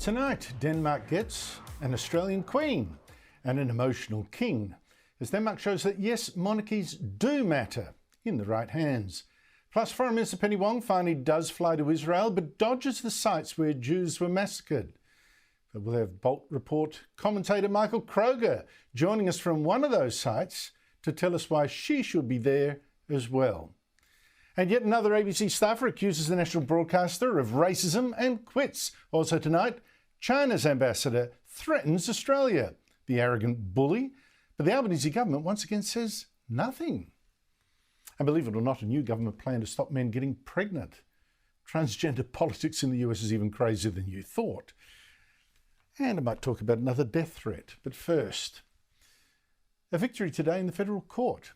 Tonight, Denmark gets an Australian Queen and an emotional king, as Denmark shows that yes, monarchies do matter in the right hands. Plus, Foreign Minister Penny Wong finally does fly to Israel, but dodges the sites where Jews were massacred. But we'll have Bolt Report commentator Michael Kroger joining us from one of those sites to tell us why she should be there as well. And yet another ABC staffer accuses the national broadcaster of racism and quits. Also tonight, China's ambassador threatens Australia, the arrogant bully, but the Albanese government once again says nothing. And believe it or not, a new government plan to stop men getting pregnant. Transgender politics in the US is even crazier than you thought. And I might talk about another death threat. But first, a victory today in the federal court.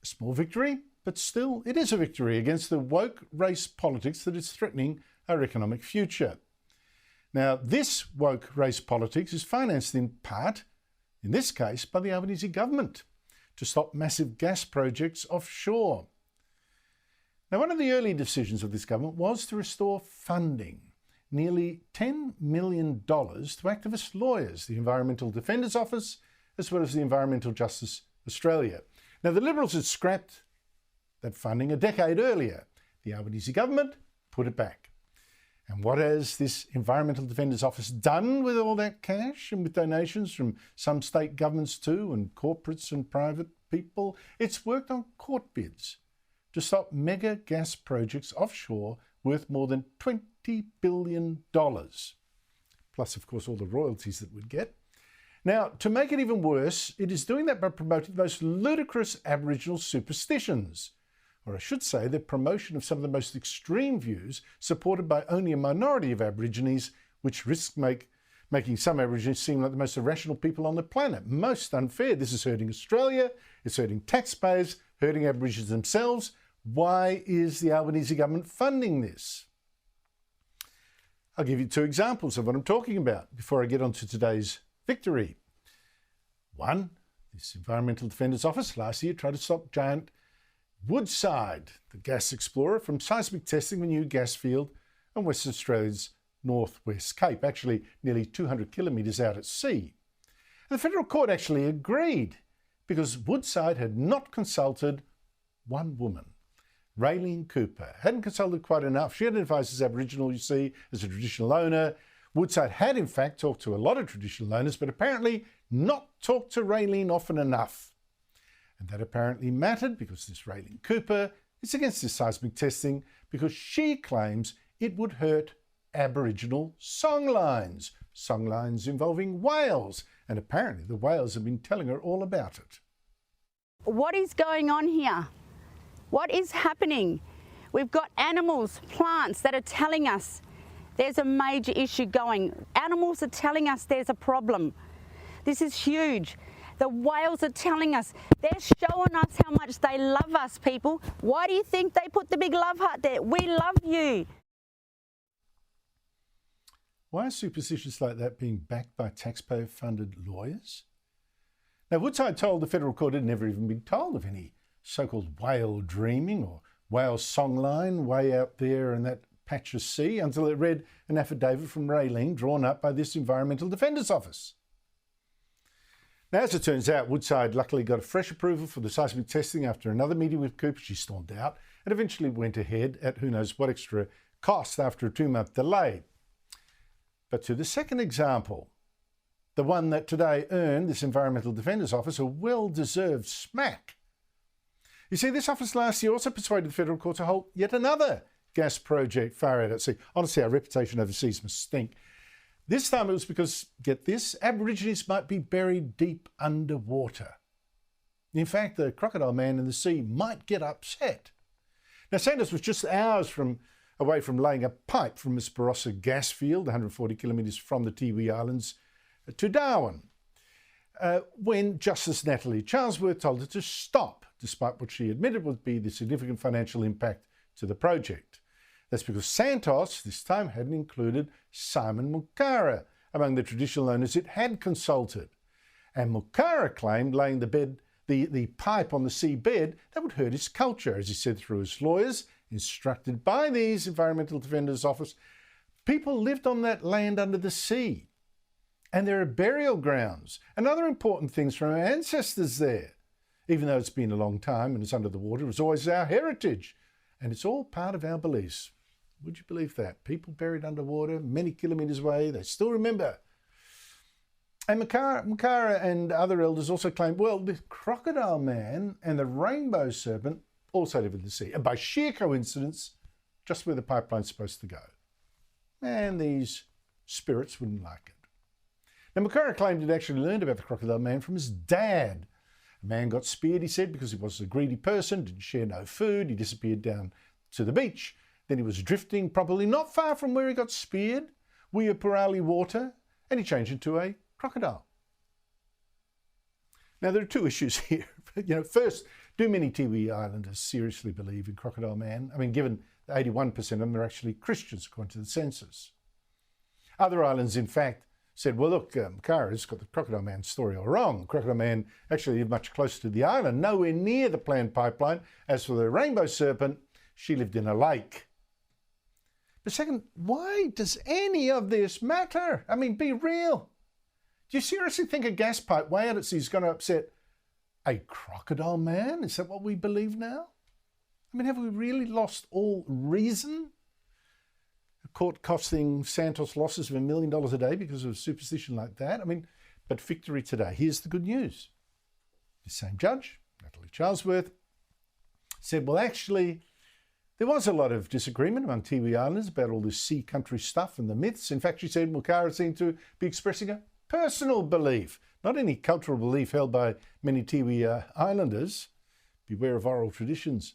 A small victory, but still it is a victory against the woke race politics that is threatening our economic future. Now, this woke race politics is financed in part, in this case, by the Albanese government to stop massive gas projects offshore. Now, one of the early decisions of this government was to restore funding, nearly $10 million to activist lawyers, the Environmental Defenders Office, as well as the Environmental Justice Australia. Now, the Liberals had scrapped that funding a decade earlier. The Albanese government put it back. And what has this Environmental Defenders Office done with all that cash and with donations from some state governments too, and corporates and private people? It's worked on court bids to stop mega gas projects offshore worth more than $20 billion. Plus, of course, all the royalties that we'd get. Now, to make it even worse, it is doing that by promoting the most ludicrous Aboriginal superstitions. Or I should say, the promotion of some of the most extreme views supported by only a minority of Aborigines, which risks making some Aborigines seem like the most irrational people on the planet. Most unfair. This is hurting Australia, it's hurting taxpayers, hurting Aborigines themselves. Why is the Albanese government funding this? I'll give you two examples of what I'm talking about before I get on to today's victory. One, this Environmental Defenders Office last year tried to stop giant Woodside, the gas explorer, from seismic testing the new gas field on Western Australia's northwest Cape, actually nearly 200 kilometres out at sea. And the federal court actually agreed because Woodside had not consulted one woman, Raylene Cooper. Hadn't consulted quite enough. She identifies as Aboriginal, you see, as a traditional owner. Woodside had in fact talked to a lot of traditional owners, but apparently not talked to Raylene often enough. And that apparently mattered because this Raylene Cooper is against this seismic testing because she claims it would hurt Aboriginal songlines involving whales. And apparently the whales have been telling her all about it. What is going on here? What is happening? We've got animals, plants that are telling us there's a major issue going. Animals are telling us there's a problem. This is huge. The whales are telling us, they're showing us how much they love us, people. Why do you think they put the big love heart there? We love you. Why are superstitions like that being backed by taxpayer-funded lawyers? Now, Woodside told the federal court it had never even been told of any so-called whale dreaming or whale songline way out there in that patch of sea until it read an affidavit from Raylene drawn up by this Environmental Defenders Office. Now, as it turns out, Woodside luckily got a fresh approval for the seismic testing after another meeting with Cooper. She stormed out and eventually went ahead at who knows what extra cost after a 2-month delay. But to the second example, the one that today earned this Environmental Defenders Office a well-deserved smack. You see, this office last year also persuaded the federal court to halt yet another gas project far out at sea. Honestly, our reputation overseas must stink. This time it was because, get this, Aborigines might be buried deep underwater. In fact, the crocodile man in the sea might get upset. Now, Sanders was just hours away from laying a pipe from this Barossa gas field, 140 kilometres from the Tiwi Islands, to Darwin, when Justice Natalie Charlesworth told her to stop, despite what she admitted would be the significant financial impact to the project. That's because Santos this time hadn't included Simon Mukara among the traditional owners it had consulted. And Mukara claimed laying the pipe on the seabed that would hurt his culture, as he said through his lawyers, instructed by these Environmental Defenders Office. People lived on that land under the sea, and there are burial grounds and other important things from our ancestors there. Even though it's been a long time and it's under the water, it's always our heritage, and it's all part of our beliefs. Would you believe that? People buried underwater, many kilometres away, they still remember. And Makara and other elders also claim, well, the crocodile man and the rainbow serpent also live in the sea, and by sheer coincidence, just where the pipeline's supposed to go. And these spirits wouldn't like it. Now, Makara claimed he'd actually learned about the crocodile man from his dad. A man got speared, he said, because he was a greedy person, didn't share no food, he disappeared down to the beach. Then he was drifting probably not far from where he got speared, Wiapurali water, and he changed into a crocodile. Now, there are two issues here. First, do many Tiwi Islanders seriously believe in Crocodile Man? I mean, given that 81% of them are actually Christians, according to the census. Other islands, in fact, said, well, look, Makara's got the Crocodile Man story all wrong. Crocodile Man actually lived much closer to the island, nowhere near the planned pipeline. As for the rainbow serpent, she lived in a lake. But second, why does any of this matter? I mean, be real. Do you seriously think a gas pipe way out at sea is going to upset a crocodile man? Is that what we believe now? I mean, have we really lost all reason? A court costing Santos losses of $1 million a day because of a superstition like that? I mean, but victory today. Here's the good news. The same judge, Natalie Charlesworth, said, well, actually, there was a lot of disagreement among Tiwi Islanders about all this sea country stuff and the myths. In fact, she said Makara seemed to be expressing a personal belief, not any cultural belief held by many Tiwi Islanders. Beware of oral traditions.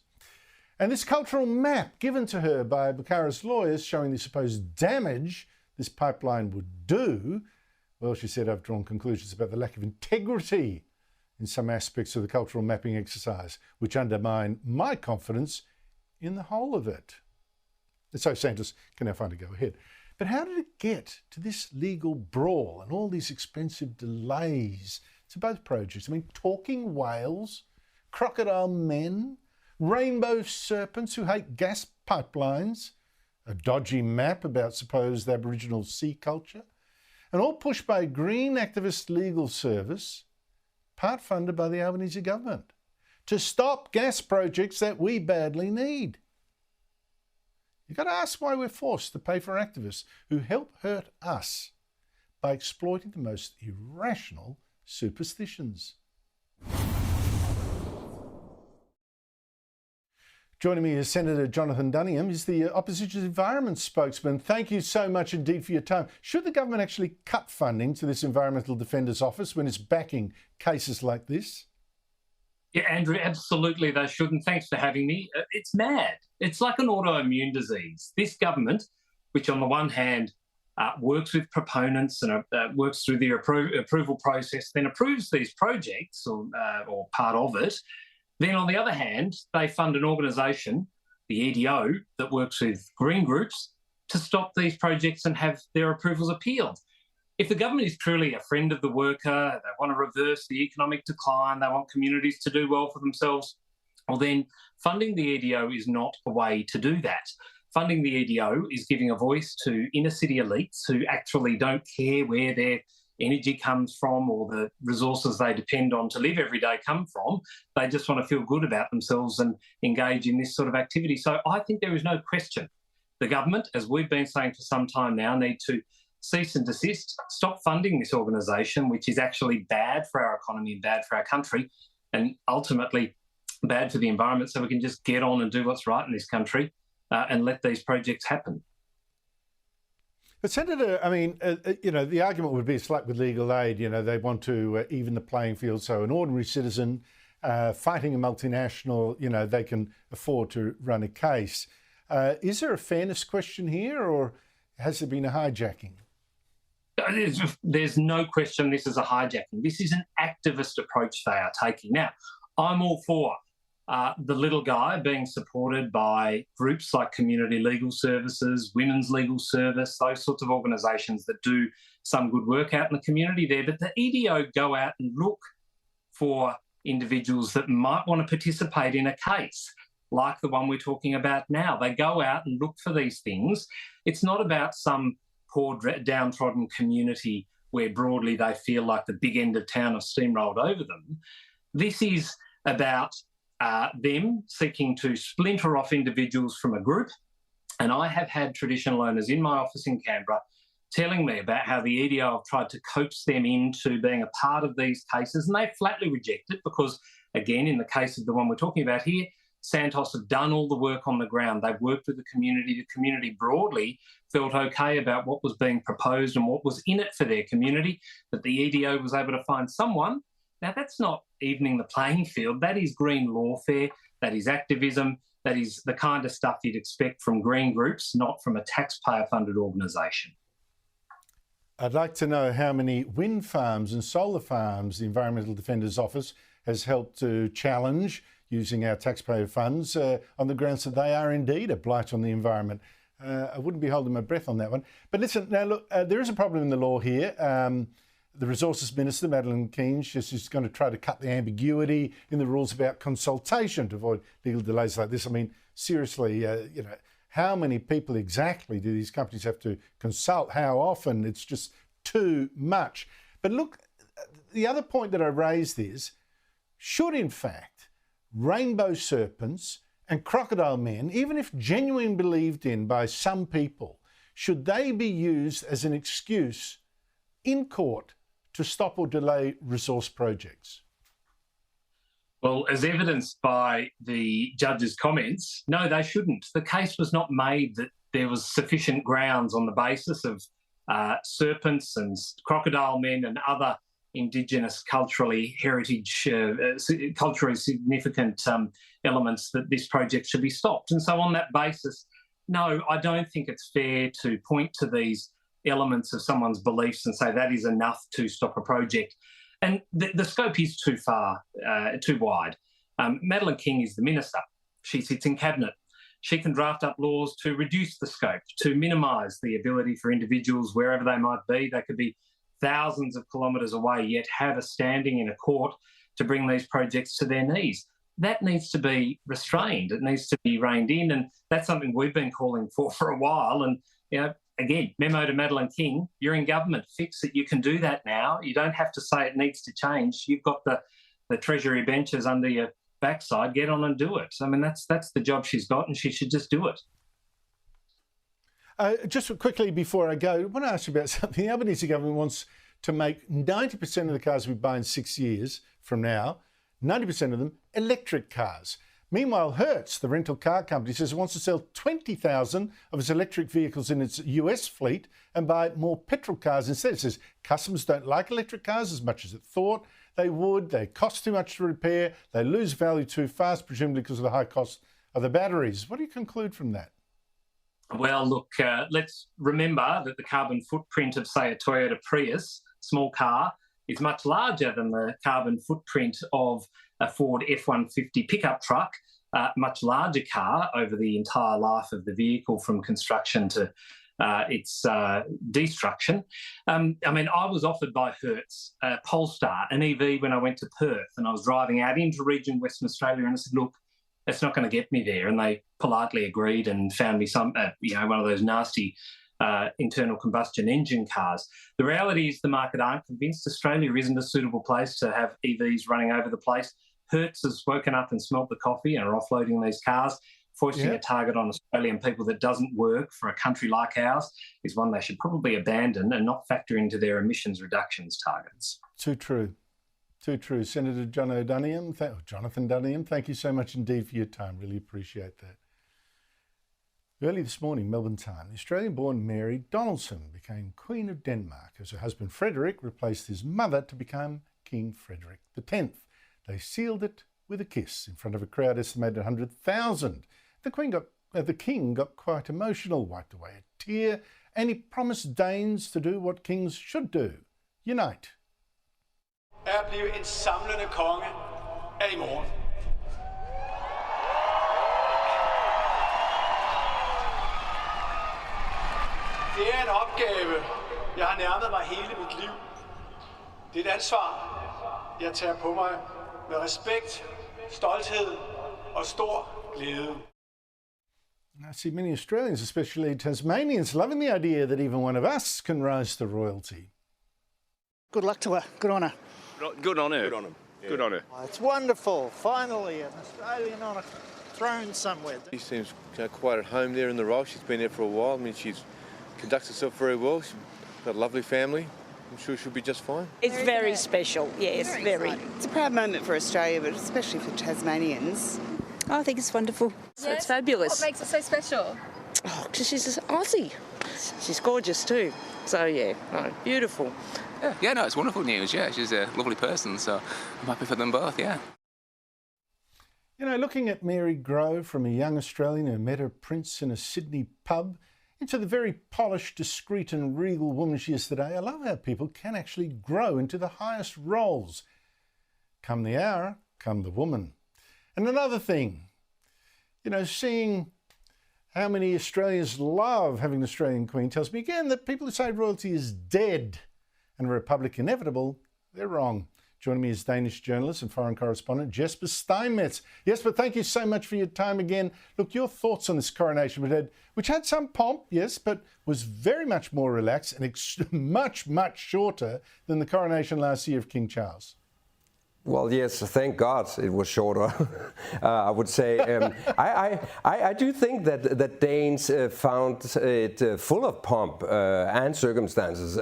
And this cultural map given to her by Makara's lawyers showing the supposed damage this pipeline would do, well, she said, I've drawn conclusions about the lack of integrity in some aspects of the cultural mapping exercise, which undermine my confidence in the whole of it. And so Santos can now finally go ahead. But how did it get to this legal brawl and all these expensive delays to both projects? I mean, talking whales, crocodile men, rainbow serpents who hate gas pipelines, a dodgy map about supposed Aboriginal sea culture, and all pushed by a green activist legal service, part funded by the Albanese government, to stop gas projects that we badly need. You've got to ask why we're forced to pay for activists who help hurt us by exploiting the most irrational superstitions. Joining me is Senator Jonathan Duniam. He's the Opposition's Environment spokesman. Thank you so much indeed for your time. Should the government actually cut funding to this Environmental Defender's Office when it's backing cases like this? Yeah, Andrew, absolutely they shouldn't. Thanks for having me. It's mad. It's like an autoimmune disease. This government, which on the one hand works with proponents and works through the approval process, then approves these projects or part of it. Then on the other hand, they fund an organisation, the EDO, that works with green groups to stop these projects and have their approvals appealed. If the government is truly a friend of the worker, they want to reverse the economic decline, they want communities to do well for themselves, well then funding the EDO is not a way to do that. Funding the EDO is giving a voice to inner city elites who actually don't care where their energy comes from or the resources they depend on to live every day come from. They just want to feel good about themselves and engage in this sort of activity. So I think there is no question. The government, as we've been saying for some time now, need to cease and desist, stop funding this organisation, which is actually bad for our economy and bad for our country and ultimately bad for the environment, so we can just get on and do what's right in this country and let these projects happen. But Senator, I mean, the argument would be it's like with legal aid, they want to even the playing field. So an ordinary citizen fighting a multinational, they can afford to run a case. Is there a fairness question here, or has there been a hijacking? There's no question this is a hijacking. This is an activist approach they are taking. Now, I'm all for the little guy being supported by groups like Community Legal Services, Women's Legal Service, those sorts of organisations that do some good work out in the community there. But the EDO go out and look for individuals that might want to participate in a case. like the one we're talking about now. They go out and look for these things. It's not about some poor downtrodden community where broadly they feel like the big end of town have steamrolled over them. This is about them seeking to splinter off individuals from a group. And I have had traditional owners in my office in Canberra telling me about how the EDO have tried to coax them into being a part of these cases, and they flatly reject it because, again, in the case of the one we're talking about here, Santos have done all the work on the ground. They've worked with the community. The community broadly felt okay about what was being proposed and what was in it for their community, that the EDO was able to find someone. Now, that's not evening the playing field. That is green lawfare. That is activism. That is the kind of stuff you'd expect from green groups, not from a taxpayer-funded organisation. I'd like to know how many wind farms and solar farms the Environmental Defender's Office has helped to challenge using our taxpayer funds on the grounds that they are indeed a blight on the environment. I wouldn't be holding my breath on that one. But listen, now look, there is a problem in the law here. The Resources Minister, Madeleine King, she's going to try to cut the ambiguity in the rules about consultation to avoid legal delays like this. I mean, seriously, how many people exactly do these companies have to consult? How often? It's just too much. But look, the other point that I raised is, should in fact rainbow serpents and crocodile men, even if genuinely believed in by some people, should they be used as an excuse in court to stop or delay resource projects? Well, as evidenced by the judge's comments, no, they shouldn't. The case was not made that there was sufficient grounds on the basis of serpents and crocodile men and other Indigenous culturally significant elements that this project should be stopped. And so on that basis, no, I don't think it's fair to point to these elements of someone's beliefs and say that is enough to stop a project. And the scope is too far, too wide. Madeleine King is the minister. She sits in cabinet. She can draft up laws to reduce the scope, to minimise the ability for individuals, wherever they might be. They could be thousands of kilometres away, yet have a standing in a court to bring these projects to their knees. That needs to be restrained. It needs to be reined in, and that's something we've been calling for a while. And, again, memo to Madeleine King, you're in government, fix it. You can do that now. You don't have to say it needs to change. You've got the Treasury benches under your backside. Get on and do it. I mean, that's the job she's got, and she should just do it. Just quickly before I go, I want to ask you about something. The Albanese government wants to make 90% of the cars we buy in 6 years from now, 90% of them electric cars. Meanwhile, Hertz, the rental car company, says it wants to sell 20,000 of its electric vehicles in its US fleet and buy more petrol cars instead. It says customers don't like electric cars as much as it thought they would. They cost too much to repair. They lose value too fast, presumably because of the high cost of the batteries. What do you conclude from that? Well, look, let's remember that the carbon footprint of, say, a Toyota Prius, small car, is much larger than the carbon footprint of a Ford F-150 pickup truck, much larger car over the entire life of the vehicle from construction to its destruction. I was offered by Hertz Polestar, an EV, when I went to Perth, and I was driving out into region Western Australia, and I said, look, that's not going to get me there. And they politely agreed and found me some, one of those nasty internal combustion engine cars. The reality is the market aren't convinced. Australia isn't a suitable place to have EVs running over the place. Hertz has woken up and smelt the coffee and are offloading these cars. Foisting a target on Australian people that doesn't work for a country like ours is one they should probably abandon and not factor into their emissions reductions targets. Too true. Too true. Senator Jonathan Duniam, thank you so much indeed for your time. Really appreciate that. Early this morning, Melbourne time, the Australian-born Mary Donaldson became Queen of Denmark as her husband Frederick replaced his mother to become King Frederick X. They sealed it with a kiss in front of a crowd estimated 100,000. The King got quite emotional, wiped away a tear, and he promised Danes to do what kings should do: unite. At blive en samlende konge af i morgen. Det er en opgave, jeg har nærmet mig hele mit liv. Det er et ansvar, jeg tager på mig med respekt, stolthed og stor glæde. I see many Australians, especially Tasmanians, loving the idea that even one of us can rise to royalty. Good luck to her. Good on her. Good on her. Good on him. Yeah. Good on her. It's wonderful. Finally, an Australian on a throne somewhere. She seems quite at home there in the role. She's been there for a while. I mean, she's conducts herself very well. She's got a lovely family. I'm sure she'll be just fine. It's very special, yes, very. It's a proud moment for Australia, but especially for Tasmanians. I think it's wonderful. Yes. It's fabulous. What makes it so special? Oh, because she's Aussie. She's gorgeous too. So, yeah, no, beautiful. Yeah, no, it's wonderful news. Yeah, she's a lovely person, so I'm happy for them both, yeah. You know, looking at Mary grow from a young Australian who met her prince in a Sydney pub into the very polished, discreet and regal woman she is today, I love how people can actually grow into the highest roles. Come the hour, come the woman. And another thing, you know, seeing how many Australians love having an Australian Queen tells me again that people who say royalty is dead and a republic inevitable, they're wrong. Joining me is Danish journalist and foreign correspondent Jesper Steinmetz. Jesper, thank you so much for your time again. Look, your thoughts on this coronation, which had some pomp, yes, but was very much more relaxed and much, much shorter than the coronation last year of King Charles. Well, yes, thank God it was shorter. I would say I do think that Danes found it full of pomp and circumstances.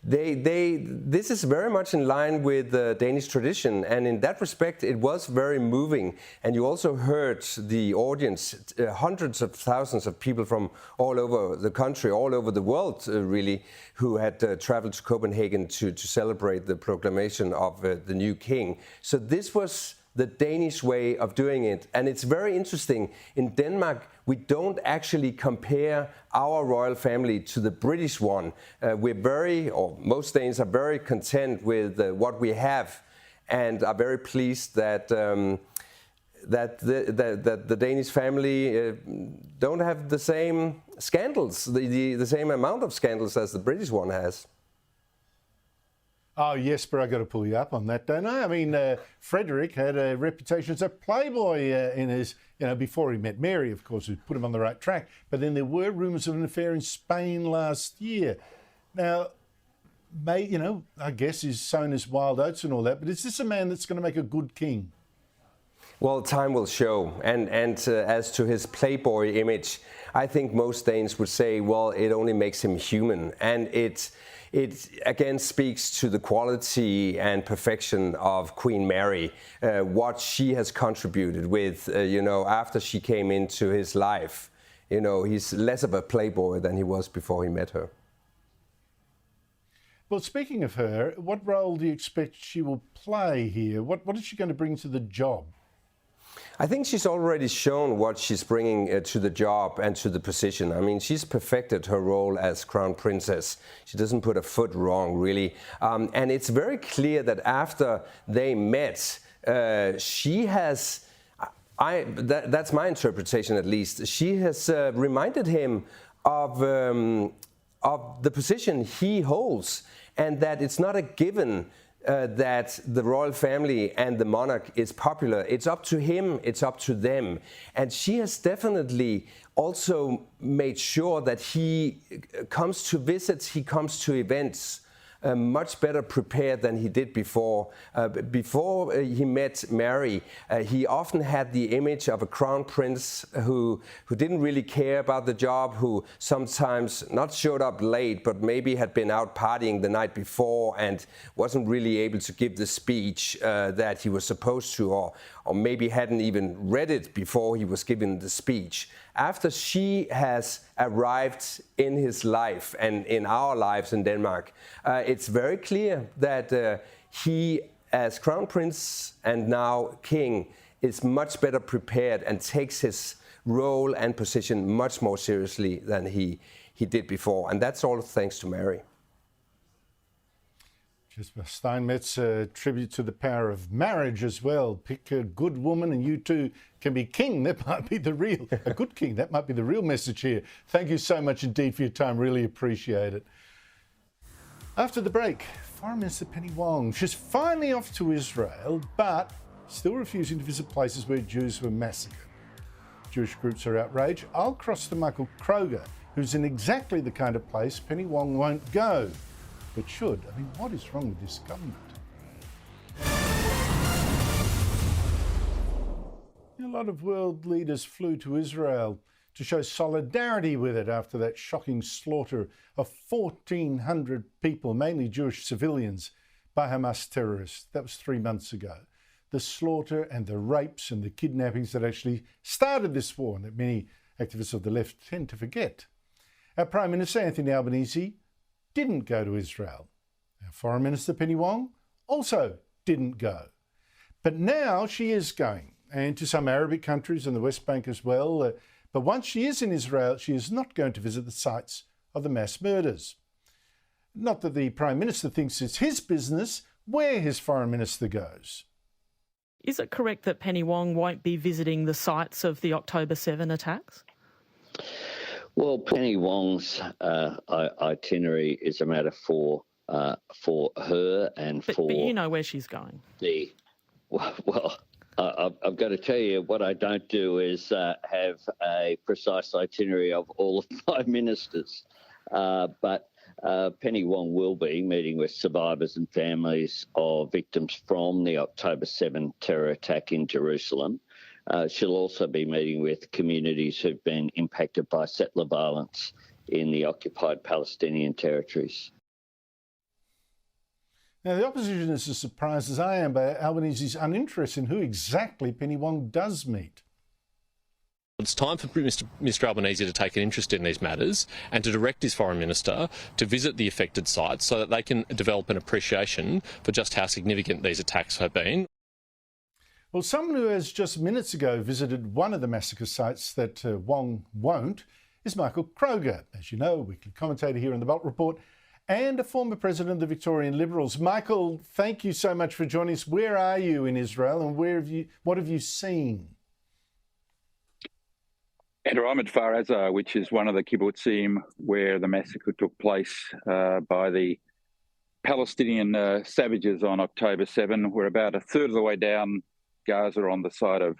This is very much in line with the Danish tradition, and in that respect, it was very moving. And you also heard the audience, hundreds of thousands of people from all over the country, all over the world, really, who had traveled to Copenhagen to celebrate the proclamation of the new king. So this was the Danish way of doing it. And it's very interesting. In Denmark, we don't actually compare our royal family to the British one. Most Danes are very content with what we have and are very pleased that the Danish family don't have the same scandals, the same amount of scandals as the British one has. Oh, yes, but I got to pull you up on that, don't I? I mean, Frederick had a reputation as a playboy in his, before he met Mary, of course, who put him on the right track. But then there were rumours of an affair in Spain last year. Now, I guess he's sown his wild oats and all that, but is this a man that's going to make a good king? Well, time will show. And as to his playboy image, I think most Danes would say, well, it only makes him human. And it again speaks to the quality and perfection of Queen Mary, what she has contributed with, after she came into his life. He's less of a playboy than he was before he met her. Well, speaking of her, what role do you expect she will play here? What is she going to bring to the job? I think she's already shown what she's bringing to the job and to the position. I mean, she's perfected her role as crown princess. She doesn't put a foot wrong, really. And it's very clear that after they met, she has, that's my interpretation at least, she has reminded him of the position he holds, and that it's not a given that the royal family and the monarch is popular. It's up to him, it's up to them. And she has definitely also made sure that he comes to visits, he comes to events much better prepared than he did before. Before he met Mary, he often had the image of a crown prince who didn't really care about the job, who sometimes not showed up late, but maybe had been out partying the night before and wasn't really able to give the speech that he was supposed to, or maybe hadn't even read it before he was given the speech. After she has arrived in his life and in our lives in Denmark, it's very clear that he, as crown prince and now king, is much better prepared and takes his role and position much more seriously than he did before. And that's all thanks to Mary. Jesper Steinmetz, a tribute to the power of marriage as well. Pick a good woman and you two can be king. That might be a good king. That might be the real message here. Thank you so much indeed for your time. Really appreciate it. After the break, Foreign Minister Penny Wong. She's finally off to Israel, but still refusing to visit places where Jews were massacred. Jewish groups are outraged, I'll cross to Michael Kroger, who's in exactly the kind of place Penny Wong won't go, but should. I mean, what is wrong with this government? A lot of world leaders flew to Israel to show solidarity with it after that shocking slaughter of 1,400 people, mainly Jewish civilians, by Hamas terrorists. That was 3 months ago. The slaughter and the rapes and the kidnappings that actually started this war, and that many activists of the left tend to forget. Our Prime Minister, Anthony Albanese, didn't go to Israel. Our Foreign Minister, Penny Wong, also didn't go. But now she is going, and to some Arabic countries and the West Bank as well. But once she is in Israel, she is not going to visit the sites of the mass murders. Not that the Prime Minister thinks it's his business where his Foreign Minister goes. Is it correct that Penny Wong won't be visiting the sites of the October 7 attacks? Well, Penny Wong's itinerary is a matter for her and for... But you know where she's going. I've got to tell you, what I don't do is have a precise itinerary of all of my ministers. But Penny Wong will be meeting with survivors and families of victims from the October 7 terror attack in Jerusalem. She'll also be meeting with communities who've been impacted by settler violence in the occupied Palestinian territories. Now, the opposition is as surprised as I am by Albanese's uninterest in who exactly Penny Wong does meet. It's time for Mr Albanese to take an interest in these matters and to direct his Foreign Minister to visit the affected sites so that they can develop an appreciation for just how significant these attacks have been. Well, someone who has just minutes ago visited one of the massacre sites that Wong won't is Michael Kroger, as you know, a weekly commentator here on the Bolt Report and a former president of the Victorian Liberals. Michael, thank you so much for joining us. Where are you in Israel and what have you seen? Andrew, I'm at Kfar Aza, which is one of the kibbutzim where the massacre took place by the Palestinian savages on October 7. We're about a third of the way down Gaza on the side of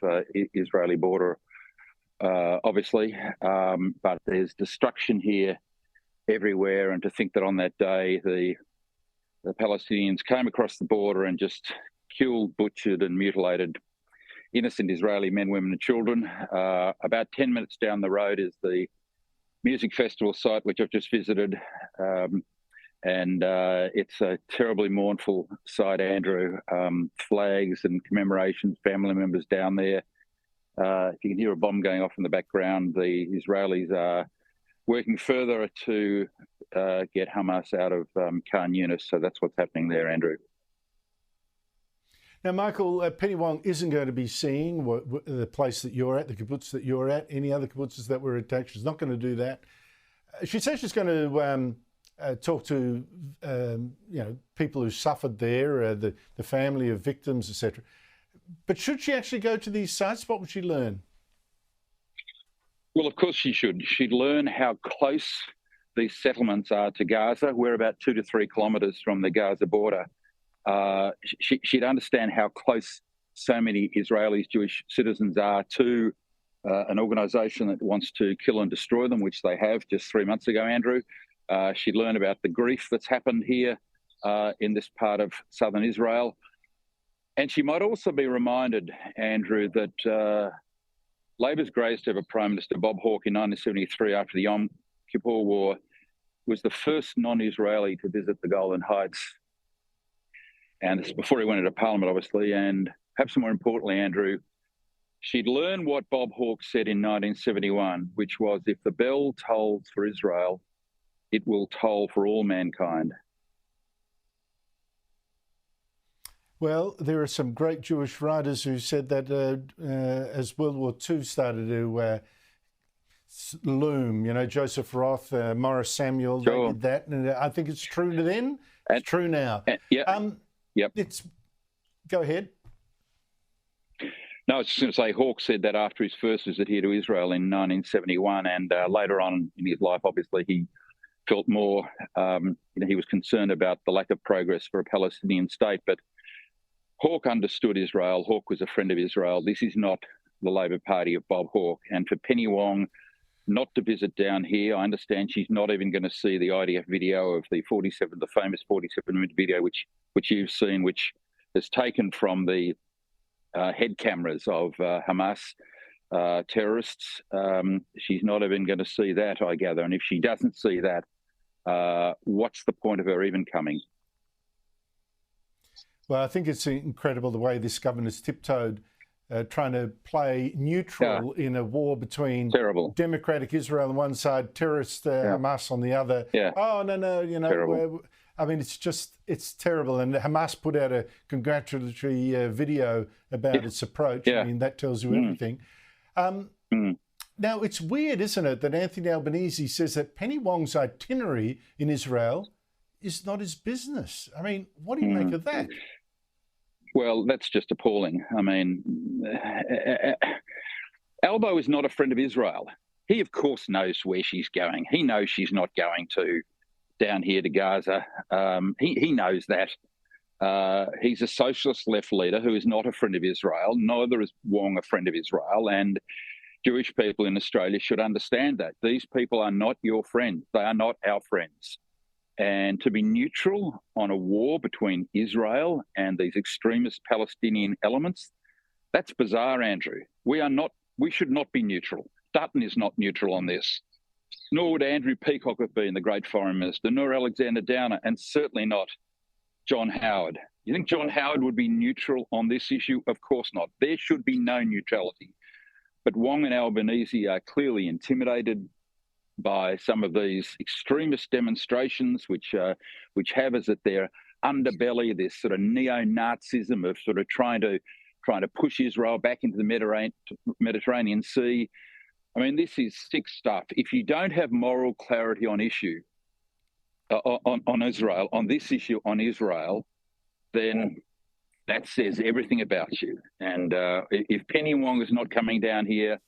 Israeli border, obviously, but there's destruction here everywhere. And to think that on that day, the Palestinians came across the border and just killed, butchered and mutilated innocent Israeli men, women and children. About 10 minutes down the road is the music festival site, which I've just visited. And it's a terribly mournful sight, Andrew. Flags and commemorations, family members down there. You can hear a bomb going off in the background. The Israelis are working further to get Hamas out of Khan Yunis. So that's what's happening there, Andrew. Now, Michael, Penny Wong isn't going to be seeing the place that you're at, the kibbutz that you're at, any other kibbutzes that were attacked. She's not going to do that. She says she's going to talk to people who suffered there, the family of victims, etc. But should she actually go to these sites? What would she learn? Well, of course she should. She'd learn how close these settlements are to Gaza. We're about 2 to 3 kilometres from the Gaza border. She'd understand how close so many Israelis, Jewish citizens are to an organisation that wants to kill and destroy them, which they have just 3 months ago, Andrew. She'd learn about the grief that's happened here in this part of southern Israel. And she might also be reminded, Andrew, that Labor's greatest ever Prime Minister, Bob Hawke, in 1973, after the Yom Kippur War, was the first non-Israeli to visit the Golan Heights. And this is before he went into Parliament, obviously. And perhaps more importantly, Andrew, she'd learn what Bob Hawke said in 1971, which was, if the bell tolls for Israel, it will toll for all mankind. Well, there are some great Jewish writers who said that as World War II started to loom, Joseph Roth, Morris Samuel, sure. They did that. And I think it's true then, it's true now. Yep. Go ahead. No, I was just going to say Hawke said that after his first visit here to Israel in 1971, and later on in his life, obviously, he felt more, he was concerned about the lack of progress for a Palestinian state. But Hawke understood Israel. Hawke was a friend of Israel. This is not the Labor Party of Bob Hawke. And for Penny Wong not to visit down here, I understand she's not even going to see the IDF video of the famous 47-minute video, which you've seen, which is taken from the head cameras of Hamas terrorists. She's not even going to see that, I gather. And if she doesn't see that, what's the point of her even coming? Well, I think it's incredible the way this government's tiptoed, trying to play neutral in a war between democratic Israel on one side, terrorist Hamas on the other. Oh, no, you know, I mean, it's terrible. And Hamas put out a congratulatory video about its approach. I mean, that tells you everything. Now, it's weird, isn't it, that Anthony Albanese says that Penny Wong's itinerary in Israel is not his business. I mean, what do you make of that? Well, that's just appalling. I mean, Albo is not a friend of Israel. He, of course, knows where she's going. He knows she's not going down here to Gaza. He knows that. He's a socialist left leader who is not a friend of Israel. Neither is Wong a friend of Israel. And Jewish people in Australia should understand that. These people are not your friends. They are not our friends. And to be neutral on a war between Israel and these extremist Palestinian elements, that's bizarre, Andrew. We should not be neutral. Dutton is not neutral on this. Nor would Andrew Peacock have been, the great foreign minister, nor Alexander Downer, and certainly not John Howard. You think John Howard would be neutral on this issue? Of course not. There should be no neutrality. But Wong and Albanese are clearly intimidated by some of these extremist demonstrations, which have as at their underbelly this sort of neo-Nazism of sort of trying to push Israel back into the Mediterranean Sea. I mean, this is sick stuff. If you don't have moral clarity on Israel, on this issue on Israel, then that says everything about you. And if Penny Wong is not coming down here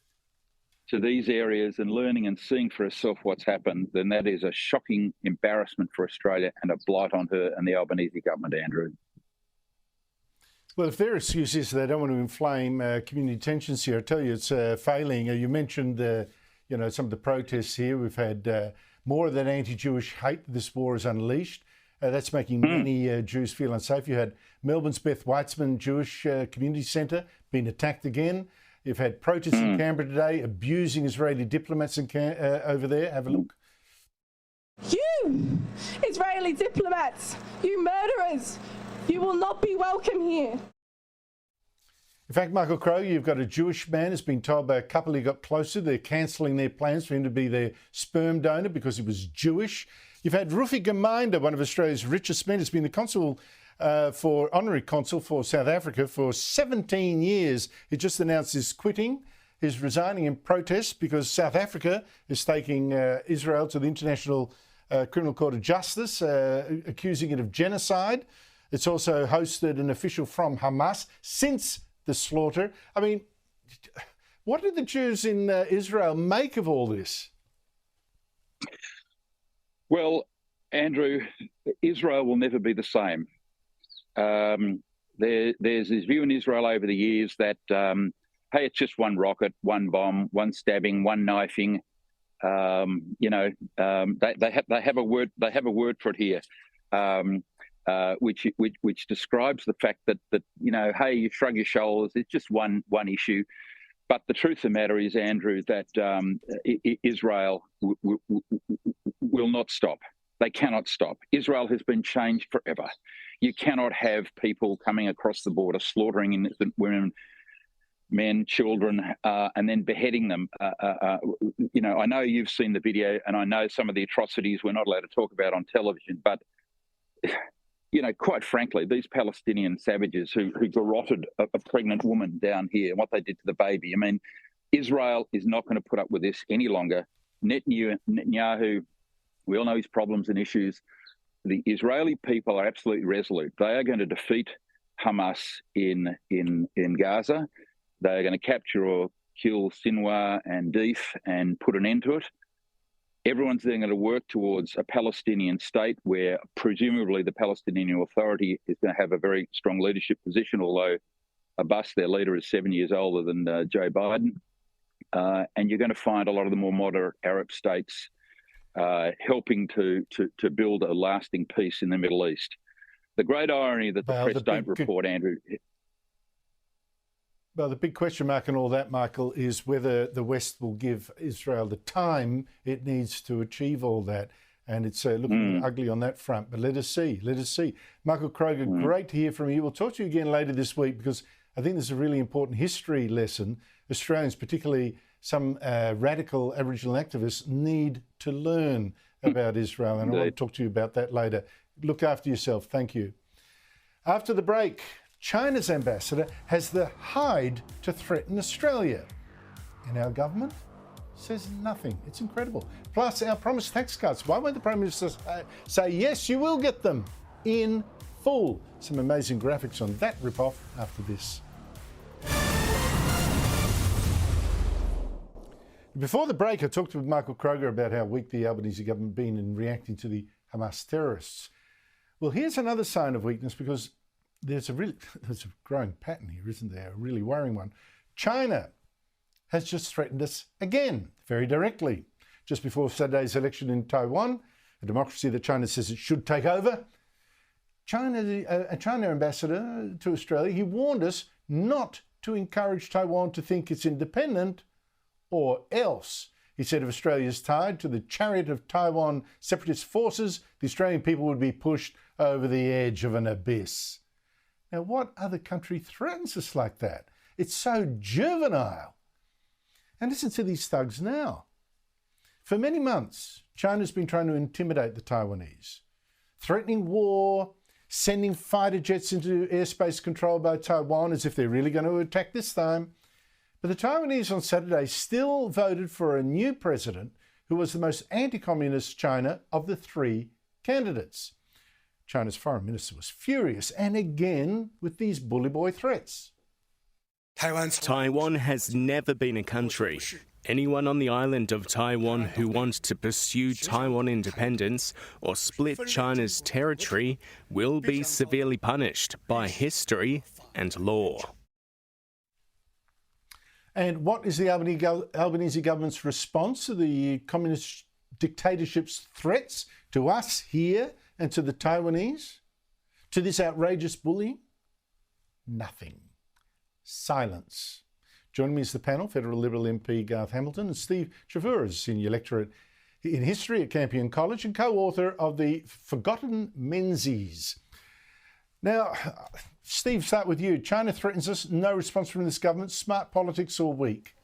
to these areas and learning and seeing for herself what's happened, then that is a shocking embarrassment for Australia and a blight on her and the Albanese government, Andrew. Well, if their excuse is they don't want to inflame community tensions here, I tell you it's failing. You mentioned some of the protests here. We've had more of that anti-Jewish hate this war has unleashed. That's making many Jews feel unsafe. You had Melbourne's Beth Weitzman Jewish Community Centre being attacked again. You've had protests in Canberra today abusing Israeli diplomats over there. Have a look. You, Israeli diplomats, you murderers, you will not be welcome here. In fact, Michael Crow, you've got a Jewish man who's been told by a couple he got closer they're cancelling their plans for him to be their sperm donor because he was Jewish. You've had Rufi Gemeinde, one of Australia's richest men, has been the consul honorary consul for South Africa for 17 years. He just announced he's quitting. He's resigning in protest because South Africa is taking Israel to the International Criminal Court of Justice, accusing it of genocide. It's also hosted an official from Hamas since the slaughter. I mean, what do the Jews in Israel make of all this? Well, Andrew, Israel will never be the same. There's this view in Israel over the years that, hey, it's just one rocket, one bomb, one stabbing, one knifing. They have a word. They have a word for it here, which describes the fact that hey, you shrug your shoulders. It's just one issue. But the truth of the matter is, Andrew, that Israel will not stop. They cannot stop. Israel has been changed forever. You cannot have people coming across the border, slaughtering innocent women, men, children, and then beheading them. I know you've seen the video, and I know some of the atrocities we're not allowed to talk about on television, but quite frankly, these Palestinian savages who garroted a pregnant woman down here and what they did to the baby. I mean, Israel is not going to put up with this any longer. Netanyahu, we all know his problems and issues. The Israeli people are absolutely resolute. They are going to defeat Hamas in Gaza. They are going to capture or kill Sinwar and Deif and put an end to it. Everyone's then going to work towards a Palestinian state where presumably the Palestinian Authority is going to have a very strong leadership position, although bus. Their leader is 7 years older than Joe Biden. And you're going to find a lot of the more moderate Arab states helping to build a lasting peace in the Middle East. The great irony that the press don't report, Andrew. Well, the big question mark in all that, Michael, is whether the West will give Israel the time it needs to achieve all that. And it's looking ugly on that front. But let us see. Let us see. Michael Kroger, great to hear from you. We'll talk to you again later this week because I think this is a really important history lesson. Australians, particularly some radical Aboriginal activists, need to learn about Israel. And I want to talk to you about that later. Look after yourself. Thank you. After the break, China's ambassador has the hide to threaten Australia. And our government says nothing. It's incredible. Plus, our promised tax cuts. Why won't the Prime Minister say, yes, you will get them in full? Some amazing graphics on that rip-off after this. Before the break, I talked with Michael Kroger about how weak the Albanese government been in reacting to the Hamas terrorists. Well, here's another sign of weakness because there's a growing pattern here, isn't there? A really worrying one. China has just threatened us again, very directly. Just before Saturday's election in Taiwan, a democracy that China says it should take over, a China ambassador to Australia, he warned us not to encourage Taiwan to think it's independent or else. He said if Australia is tied to the chariot of Taiwan separatist forces, the Australian people would be pushed over the edge of an abyss. Now, what other country threatens us like that? It's so juvenile. And listen to these thugs now. For many months, China's been trying to intimidate the Taiwanese, threatening war, sending fighter jets into airspace controlled by Taiwan as if they're really going to attack this time. But the Taiwanese on Saturday still voted for a new president who was the most anti-communist China of the three candidates. China's foreign minister was furious, and again with these bully boy threats. Taiwan has never been a country. Anyone on the island of Taiwan who wants to pursue Taiwan independence or split China's territory will be severely punished by history and law. And what is the Albanese government's response to the communist dictatorship's threats to us here and to the Taiwanese? To this outrageous bullying? Nothing. Silence. Joining me is the panel, Federal Liberal MP Garth Hamilton and Steve Chavura, Senior Lecturer in History at Campion College and co-author of The Forgotten Menzies. Now, Steve, start with you. China threatens us, no response from this government, smart politics or weak?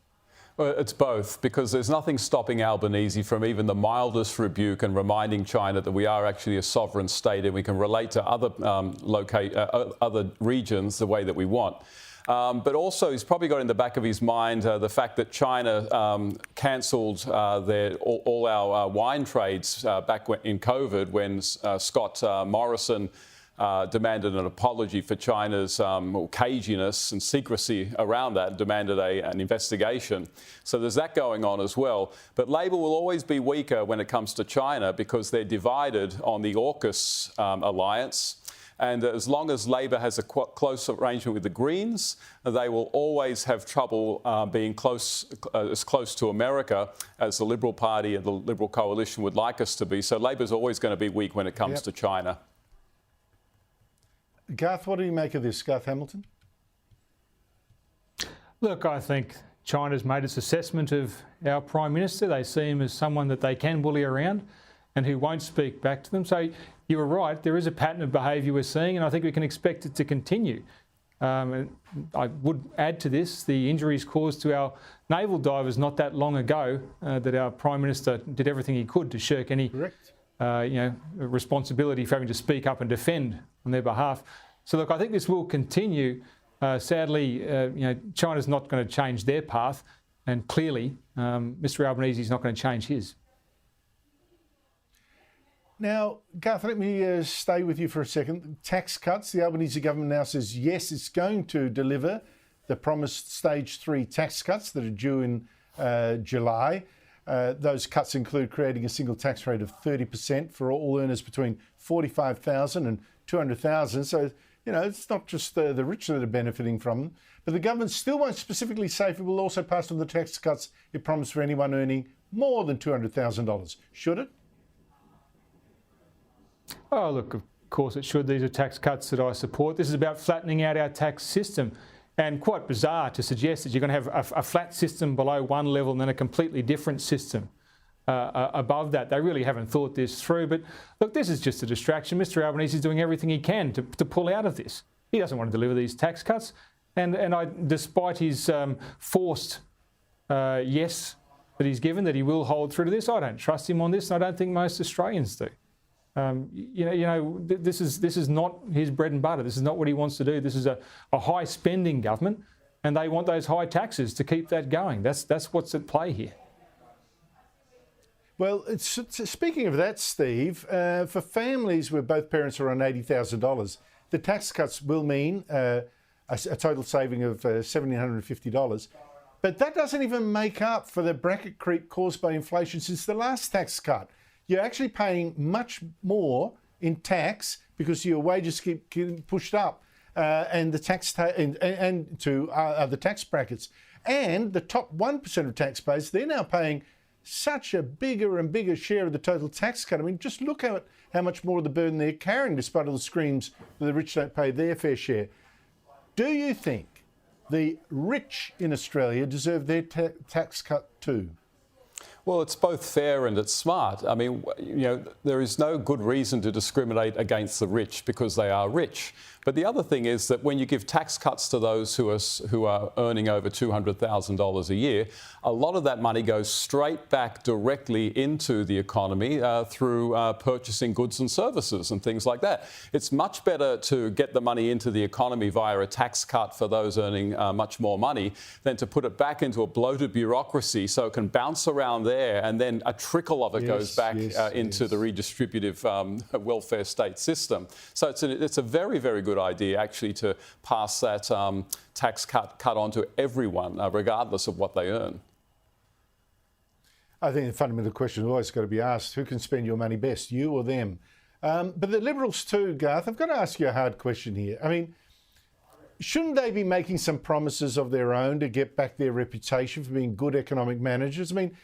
Well, it's both, because there's nothing stopping Albanese from even the mildest rebuke and reminding China that we are actually a sovereign state and we can relate to other other regions the way that we want. But also, he's probably got in the back of his mind the fact that China cancelled all our wine trades back in COVID when Scott Morrison demanded an apology for China's caginess and secrecy around that, demanded an investigation. So there's that going on as well. But Labor will always be weaker when it comes to China because they're divided on the AUKUS alliance. And as long as Labor has a close arrangement with the Greens, they will always have trouble being as close to America as the Liberal Party and the Liberal coalition would like us to be. So Labor's always going to be weak when it comes to China. Garth, what do you make of this, Garth Hamilton? Look, I think China's made its assessment of our Prime Minister. They see him as someone that they can bully around and who won't speak back to them. So you were right, there is a pattern of behaviour we're seeing, and I think we can expect it to continue. I would add to this the injuries caused to our naval divers not that long ago, that our Prime Minister did everything he could to shirk any responsibility for having to speak up and defend on their behalf. So look, I think this will continue. Sadly, China's not going to change their path, and clearly Mr Albanese is not going to change his. Now, Garth, let me stay with you for a second. Tax cuts. The Albanese government now says, yes, it's going to deliver the promised stage 3 tax cuts that are due in July. Those cuts include creating a single tax rate of 30% for all earners between $45,000 and $200,000. So You know, it's not just the rich that are benefiting from them, but the government still won't specifically say if it will also pass on the tax cuts it promised for anyone earning more than $200,000. Should it? Oh, look, of course it should. These are tax cuts that I support. This is about flattening out our tax system. And quite bizarre to suggest that you're going to have a flat system below one level and then a completely different system above that. They really haven't thought this through. But look, this is just a distraction. Mr Albanese is doing everything he can to pull out of this. He doesn't want to deliver these tax cuts. And despite his forced yes that he's given, that he will hold through to this, I don't trust him on this, and I don't think most Australians do. This is not his bread and butter. This is not what he wants to do. This is a high spending government, and they want those high taxes to keep that going. That's what's at play here. Well, speaking of that, Steve, for families where both parents are on $80,000, the tax cuts will mean a total saving of $1,750. But that doesn't even make up for the bracket creep caused by inflation since the last tax cut. You're actually paying much more in tax because your wages keep getting pushed up, and the tax and to other tax brackets. And the top 1% of taxpayers, they're now paying such a bigger and bigger share of the total tax cut. I mean, just look at how much more of the burden they're carrying, despite all the screams that the rich don't pay their fair share. Do you think the rich in Australia deserve their tax cut too? Well, it's both fair and it's smart. I mean, there is no good reason to discriminate against the rich because they are rich. But the other thing is that when you give tax cuts to those who are earning over $200,000 a year, a lot of that money goes straight back directly into the economy through purchasing goods and services and things like that. It's much better to get the money into the economy via a tax cut for those earning much more money than to put it back into a bloated bureaucracy so it can bounce around there and then a trickle of it goes back into the redistributive welfare state system. So it's a very, very good idea actually to pass that tax cut on to everyone, regardless of what they earn. I think the fundamental question has always got to be asked, who can spend your money best, you or them? But the Liberals too, Garth, I've got to ask you a hard question here. I mean, shouldn't they be making some promises of their own to get back their reputation for being good economic managers? I mean,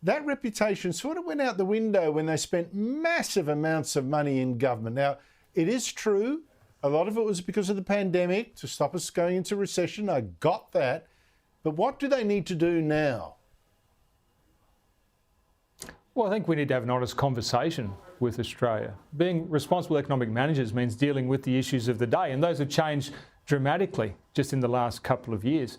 that reputation sort of went out the window when they spent massive amounts of money in government. Now, it is true, a lot of it was because of the pandemic to stop us going into recession. I got that. But what do they need to do now? Well, I think we need to have an honest conversation with Australia. Being responsible economic managers means dealing with the issues of the day, and those have changed dramatically just in the last couple of years.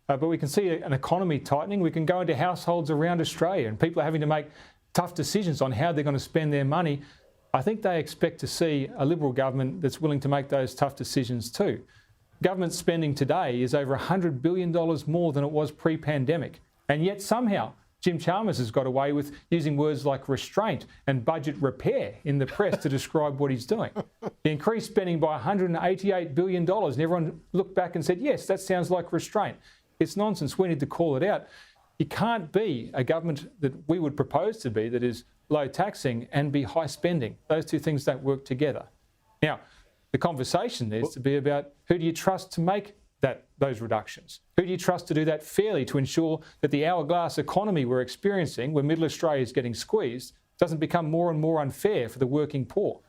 But we can see an economy tightening. We can go into households around Australia and people are having to make tough decisions on how they're going to spend their money. I think they expect to see a Liberal government that's willing to make those tough decisions too. Government spending today is over $100 billion more than it was pre-pandemic. And yet somehow Jim Chalmers has got away with using words like restraint and budget repair in the press to describe what he's doing. He increased spending by $188 billion and everyone looked back and said, yes, that sounds like restraint. It's nonsense. We need to call it out. You can't be a government that we would propose to be that is low taxing and be high spending. Those two things don't work together. Now, the conversation needs to be about who do you trust to make those reductions? Who do you trust to do that fairly to ensure that the hourglass economy we're experiencing, where middle Australia is getting squeezed, doesn't become more and more unfair for the working poor?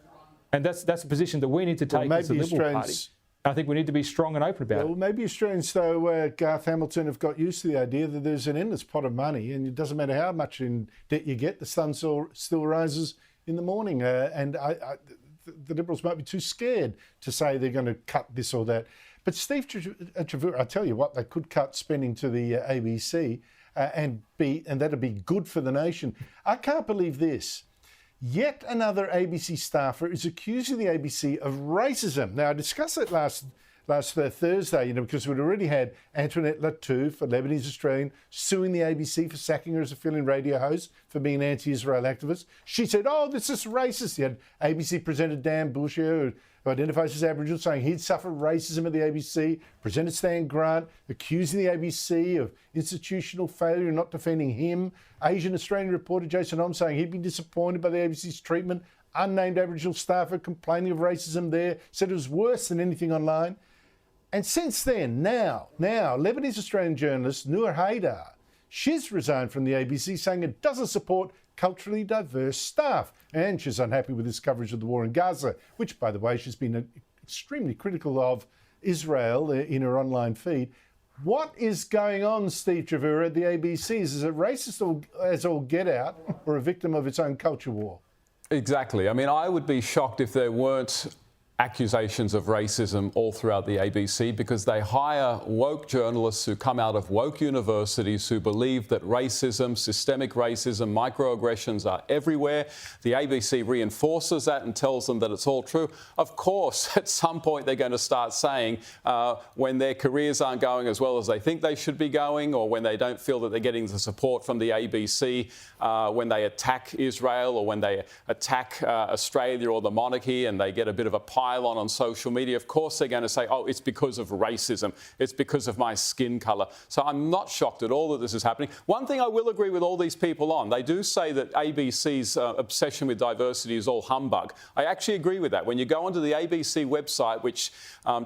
And that's a position that we need to take as the Liberal Party. I think we need to be strong and open about it. Well, maybe Australians, though, Garth Hamilton, have got used to the idea that there's an endless pot of money and it doesn't matter how much in debt you get, the sun still rises in the morning. And the Liberals might be too scared to say they're going to cut this or that. But Steve Trevor, I tell you what, they could cut spending to the ABC and that'd be good for the nation. I can't believe this. Yet another ABC staffer is accusing the ABC of racism. Now, I discussed it last Thursday, because we'd already had Antoinette Lattouf, a Lebanese Australian, suing the ABC for sacking her as a fill-in radio host for being an anti-Israel activist. She said, oh, this is racist. You had ABC presenter Dan Bushier, who identifies as Aboriginal, saying he'd suffered racism at the ABC. Presenter Stan Grant accusing the ABC of institutional failure and not defending him. Asian Australian reporter Jason Om saying he'd been disappointed by the ABC's treatment unnamed Aboriginal staffer complaining of racism there, said it was worse than anything online. And since then, now, Lebanese Australian journalist Noor Haydar, she's resigned from the ABC saying it doesn't support culturally diverse staff. And she's unhappy with this coverage of the war in Gaza, which, by the way, she's been extremely critical of Israel in her online feed. What is going on, Steve Trevor, at the ABCs? Is it racist as all get out, or a victim of its own culture war? Exactly. I mean, I would be shocked if there weren't accusations of racism all throughout the ABC, because they hire woke journalists who come out of woke universities who believe that racism, systemic racism, microaggressions are everywhere. The ABC reinforces that and tells them that it's all true. Of course, at some point they're going to start saying when their careers aren't going as well as they think they should be going, or when they don't feel that they're getting the support from the ABC, when they attack Israel or when they attack Australia or the monarchy and they get a bit of a pile on social media, of course they're going to say, oh, it's because of racism, it's because of my skin colour. So I'm not shocked at all that this is happening. One thing I will agree with all these people on, they do say that ABC's obsession with diversity is all humbug. I actually agree with that. When you go onto the ABC website, which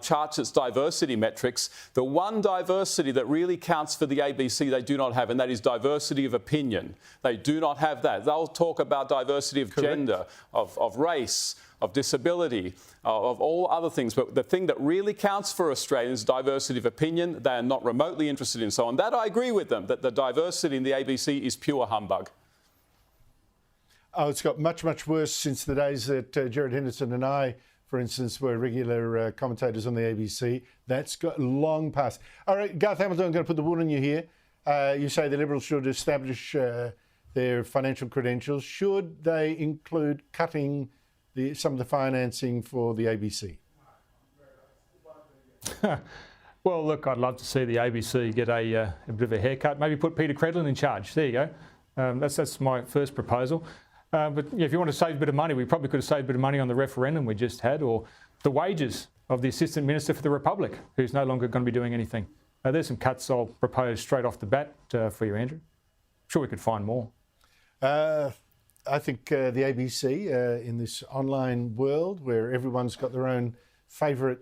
charts its diversity metrics, the one diversity that really counts for the ABC they do not have, and that is diversity of opinion. They do not have that. They'll talk about diversity of gender, of race, of disability, of all other things. But the thing that really counts for Australians is diversity of opinion. They are not remotely interested in. So on that, I agree with them, that the diversity in the ABC is pure humbug. Oh, it's got much, much worse since the days that Gerard Henderson and I, for instance, were regular commentators on the ABC. That's got long past. All right, Garth Hamilton, I'm going to put the wood on you here. You say the Liberals should establish their financial credentials. Should they include cutting some of the financing for the ABC? Well, look, I'd love to see the ABC get a bit of a haircut. Maybe put Peter Credlin in charge. There you go. That's my first proposal. But if you want to save a bit of money, we probably could have saved a bit of money on the referendum we just had, or the wages of the Assistant Minister for the Republic, who's no longer going to be doing anything. There's some cuts I'll propose straight off the bat for you, Andrew. I'm sure we could find more. I think the ABC, in this online world where everyone's got their own favourite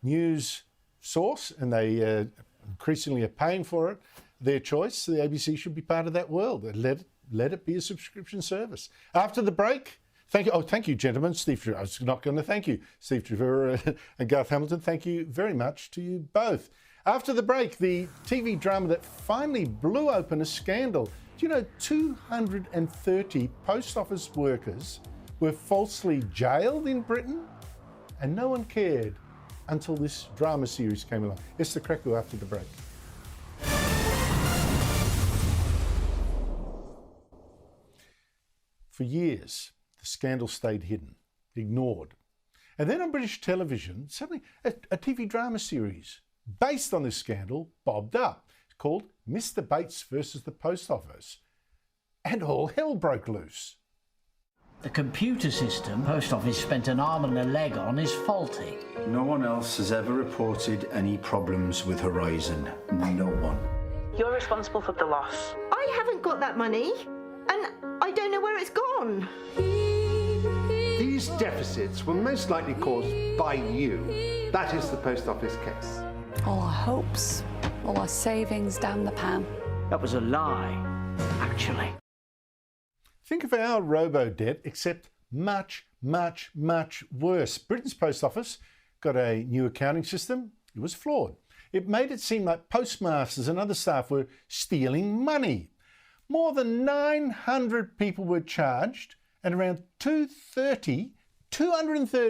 news source and they increasingly are paying for it, their choice, the ABC should be part of that world. Let it be a subscription service. After the break, thank you. Oh, thank you, gentlemen. Steve Trevor, I was not going to thank you. Steve Trevor and Garth Hamilton, thank you very much to you both. After the break, the TV drama that finally blew open a scandal. Do you know 230 post office workers were falsely jailed in Britain? And no one cared until this drama series came along. Esther Kreku after the break. For years, the scandal stayed hidden, ignored. And then on British television, suddenly a TV drama series based on this scandal bobbed up. It's called Mr. Bates versus the Post Office. And all hell broke loose. The computer system Post Office spent an arm and a leg on is faulty. No one else has ever reported any problems with Horizon. No one. You're responsible for the loss. I haven't got that money, and I don't know where it's gone. These deficits were most likely caused by you. That is the Post Office case. All our hopes, all our savings down the pan. That was a lie, actually. Think of our robo-debt, except much, much, much worse. Britain's Post Office got a new accounting system. It was flawed. It made it seem like postmasters and other staff were stealing money. More than 900 people were charged and around 230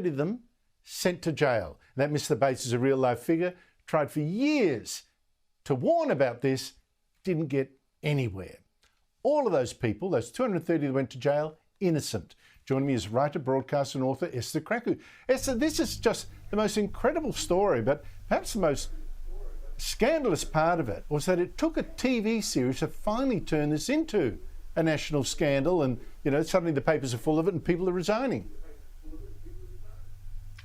of them sent to jail. And that Mr. Bates is a real life figure, tried for years to warn about this, didn't get anywhere. All of those people, those 230 that went to jail, innocent. Joining me is writer, broadcaster and author Esther Kreku. Esther, this is just the most incredible story, but perhaps the most scandalous part of it was that it took a TV series to finally turn this into a national scandal, and suddenly the papers are full of it and people are resigning.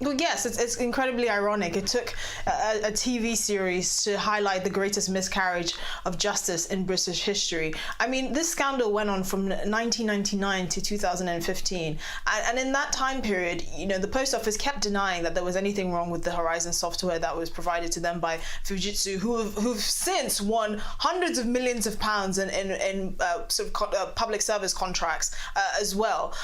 Well, yes, it's incredibly ironic. It took a TV series to highlight the greatest miscarriage of justice in British history. I mean, this scandal went on from 1999 to 2015. And in that time period, you know, the Post Office kept denying that there was anything wrong with the Horizon software that was provided to them by Fujitsu, who've since won hundreds of millions of pounds in public service contracts as well.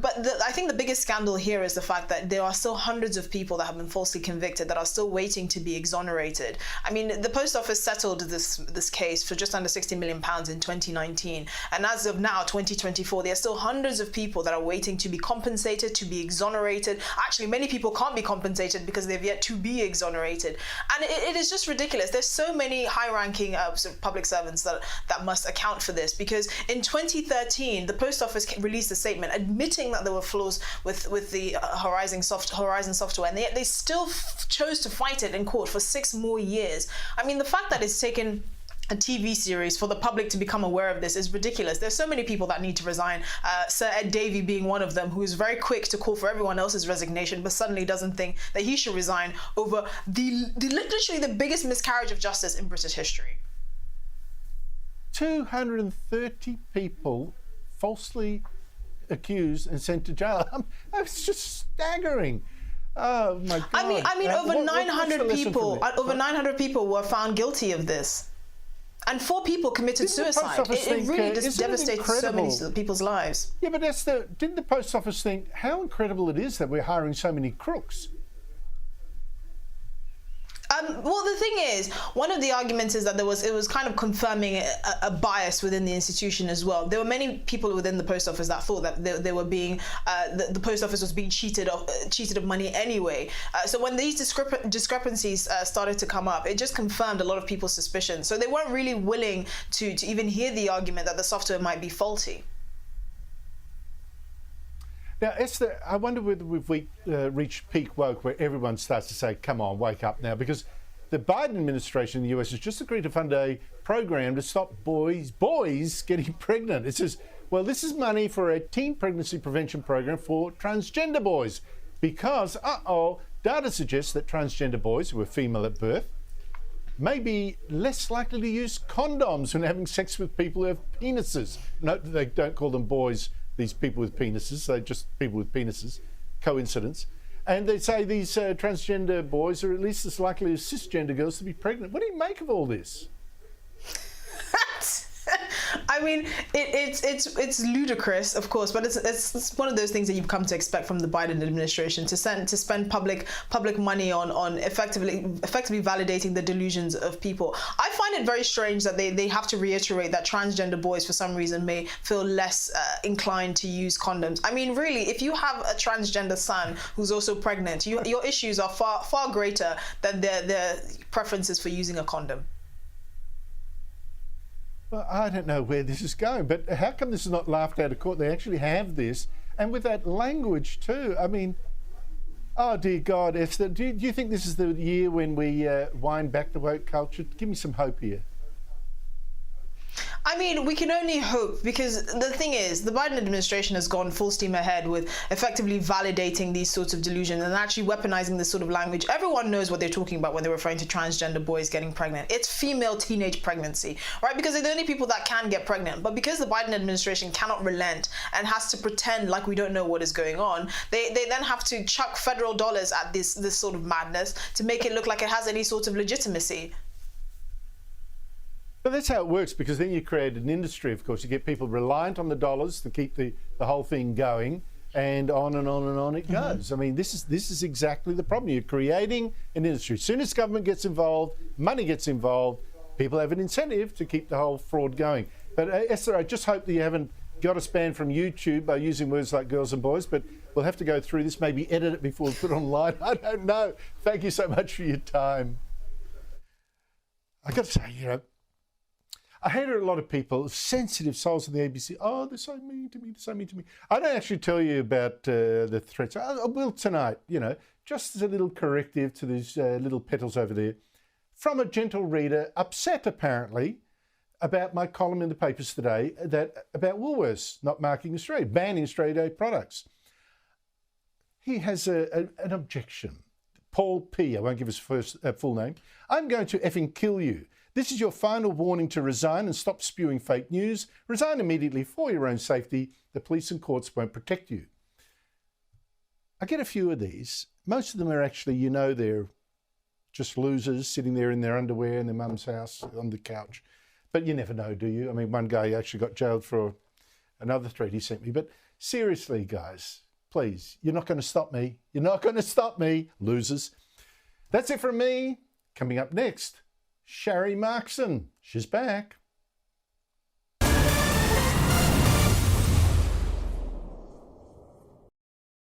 But I think the biggest scandal here is the fact that there are still hundreds of people that have been falsely convicted that are still waiting to be exonerated. I mean, the Post Office settled this case for just under £60 million in 2019. And as of now, 2024, there are still hundreds of people that are waiting to be compensated, to be exonerated. Actually, many people can't be compensated because they've yet to be exonerated. And it is just ridiculous. There's so many high-ranking public servants that must account for this, because in 2013, the Post Office released a statement admitting that there were flaws with the Horizon software, and they still chose to fight it in court for 6 more years. I mean, the fact that it's taken a TV series for the public to become aware of this is ridiculous. There's so many people that need to resign, Sir Ed Davey being one of them, who is very quick to call for everyone else's resignation, but suddenly doesn't think that he should resign over literally the biggest miscarriage of justice in British history. 230 people falsely accused and sent to jail. It's just staggering. Oh my God! I mean, over 900 people were found guilty of this, and 4 people committed suicide. It really just devastated so many people's lives. Yeah, but didn't the Post Office think how incredible it is that we're hiring so many crooks? Well, the thing is, one of the arguments is that it was kind of confirming a bias within the institution as well. There were many people within the Post Office that thought that they were being, the Post Office was being cheated of money anyway. So when these discrepancies started to come up, it just confirmed a lot of people's suspicions. So they weren't really willing to even hear the argument that the software might be faulty. Now, Esther, I wonder whether we've reached peak woke where everyone starts to say, come on, wake up now, because the Biden administration in the US has just agreed to fund a program to stop boys getting pregnant. It says, well, this is money for a teen pregnancy prevention program for transgender boys, because, data suggests that transgender boys who are female at birth may be less likely to use condoms when having sex with people who have penises. Note that they don't call them boys, these people with penises, they're just people with penises, coincidence. And they say these transgender boys are at least as likely as cisgender girls to be pregnant. What do you make of all this? I mean, it's ludicrous, of course, but it's one of those things that you've come to expect from the Biden administration, to spend public money on effectively validating the delusions of people. I find it very strange that they have to reiterate that transgender boys, for some reason, may feel less inclined to use condoms. I mean, really, if you have a transgender son who's also pregnant, your issues are far greater than their preferences for using a condom. Well, I don't know where this is going, but how come this is not laughed out of court? They actually have this, and with that language too. I mean, oh dear God, Esther, do you think this is the year when we wind back the woke culture? Give me some hope here. I mean, we can only hope, because the thing is, the Biden administration has gone full steam ahead with effectively validating these sorts of delusions and actually weaponizing this sort of language. Everyone knows what they're talking about when they're referring to transgender boys getting pregnant. It's female teenage pregnancy, right? Because they're the only people that can get pregnant. But because the Biden administration cannot relent and has to pretend like we don't know what is going on, they then have to chuck federal dollars at this sort of madness to make it look like it has any sort of legitimacy. But that's how it works, because then you create an industry, of course. You get people reliant on the dollars to keep the whole thing going, and on and on and on it goes. I mean, this is exactly the problem. You're creating an industry. As soon as government gets involved, money gets involved, people have an incentive to keep the whole fraud going. But Esther, I just hope that you haven't got us banned from YouTube by using words like girls and boys, but we'll have to go through this, maybe edit it before we put it online. I don't know. Thank you so much for your time. I got to say, I hear a lot of people, sensitive souls in the ABC, they're so mean to me, they're so mean to me. I don't actually tell you about the threats. I will tonight, just as a little corrective to these little petals over there. From a gentle reader, upset apparently about my column in the papers today about Woolworths not marking Australia, banning Australia Day products. he has an objection. Paul P, I won't give his full name. I'm going to effing kill you. This is your final warning to resign and stop spewing fake news. Resign immediately for your own safety. The police and courts won't protect you. I get a few of these. Most of them are actually, they're just losers sitting there in their underwear in their mum's house on the couch. But you never know, do you? I mean, one guy actually got jailed for another threat he sent me. But seriously, guys, please, you're not going to stop me. You're not going to stop me, losers. That's it from me. Coming up next, Sharry Markson. She's back.